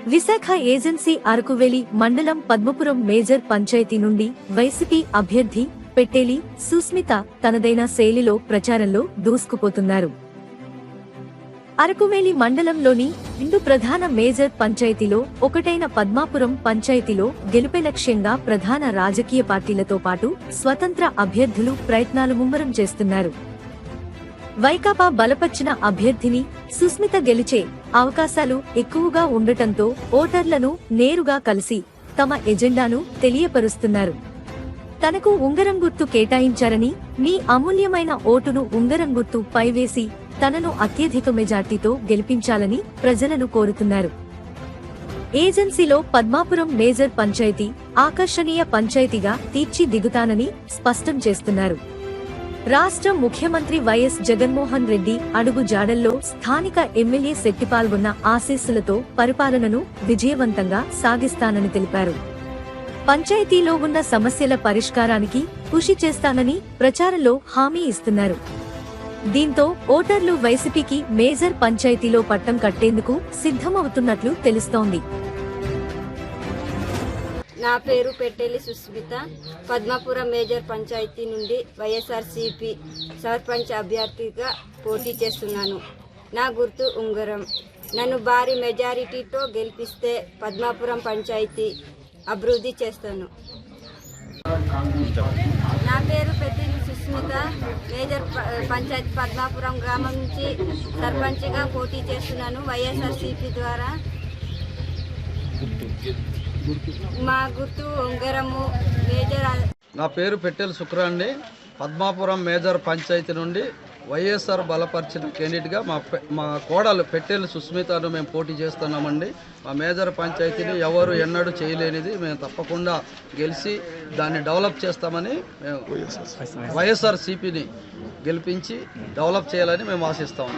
Visakha agency Araku Valley మండలం Padmapuram major panchayat నుండి YCP అభ్యర్థి పెట్టేలి సుస్మిత తనదైన శైలిలో ప్రచారంలో దూసుకుపోతున్నారు. అరకువేలి మండలంలోని 2 ప్రధాన మేజర్ పంచాయతీలో ఒకటైన పద్మాపురం పంచాయతీలో గెలుపే లక్ష్యంగా ప్రధాన రాజకీయ పార్టీలతో పాటు స్వతంత్ర అభ్యర్థులు ప్రయత్నాలు ముమ్మరం చేస్తున్నారు. వైకాపా బలపర్చిన అభ్యర్థిని సుస్మిత గెలిచే అవకాశాలు ఎక్కువగా ఉండటంతో ఓటర్లను నేరుగా కలిసి తమ ఎజెండాను తెలియపరుస్తున్నారు. తనకు ఉంగరం గుర్తు కేటాయించారని, మీ అమూల్యమైన ఓటును ఉంగరం గుర్తు పై వేసి తనను అత్యధిక మెజార్టీతో గెలిపించాలని ప్రజలను కోరుతున్నారు. ఏజెన్సీలో పద్మాపురం మేజర్ పంచాయతీ ఆకర్షణీయ పంచాయతీగా తీర్చిదిద్దుతానని స్పష్టం చేస్తున్నారు. రాష్ట్ర ముఖ్యమంత్రి వైఎస్ జగన్మోహన్ రెడ్డి అడుగు జాడల్లో స్థానిక ఎమ్మెల్యే శెట్టిపాల్గొన్న ఆశీస్సులతో పరిపాలనను విజయవంతంగా సాగిస్తానని తెలిపారు. పంచాయతీలో ఉన్న సమస్యల పరిష్కారానికి కృషి చేస్తానని ప్రచారంలో హామీ ఇస్తున్నారు. దీంతో ఓటర్లు వైసీపీకి మేజర్ పంచాయతీలో పట్టం కట్టేందుకు సిద్ధమవుతున్నట్లు తెలుస్తోంది. నా పేరు పెట్టేలి సుస్మిత. పద్మాపురం మేజర్ పంచాయతీ నుండి వైఎస్ఆర్సీపీ సర్పంచ్ అభ్యర్థిగా పోటీ చేస్తున్నాను. నా గుర్తు ఉంగరం. నన్ను భారీ మెజారిటీతో గెలిపిస్తే పద్మాపురం పంచాయతీ అభివృద్ధి చేస్తాను. నా పేరు పెట్టేలి సుస్మిత. మేజర్ పంచాయతీ పద్మాపురం గ్రామం నుంచి సర్పంచ్గా పోటీ చేస్తున్నాను. వైఎస్ఆర్సీపీ ద్వారా మా గుర్తు ఉంగరము. మేజర్ నా పేరు పెట్టెల శుక్ర అండి. పద్మాపురం మేజర్ పంచాయతీ నుండి వైఎస్ఆర్ బలపరిచిన క్యాండిడేట్గా మా కోడలు పెట్టెల సుస్మితను మేము పోటీ చేస్తున్నామండి. మా మేజర్ పంచాయతీని ఎవరు ఎన్నడూ చేయలేనిది మేము తప్పకుండా గెలిచి దాన్ని డెవలప్ చేస్తామని మేము వైఎస్ఆర్ సిపిని గెలిపించి డెవలప్ చేయాలని మేము ఆశిస్తాము.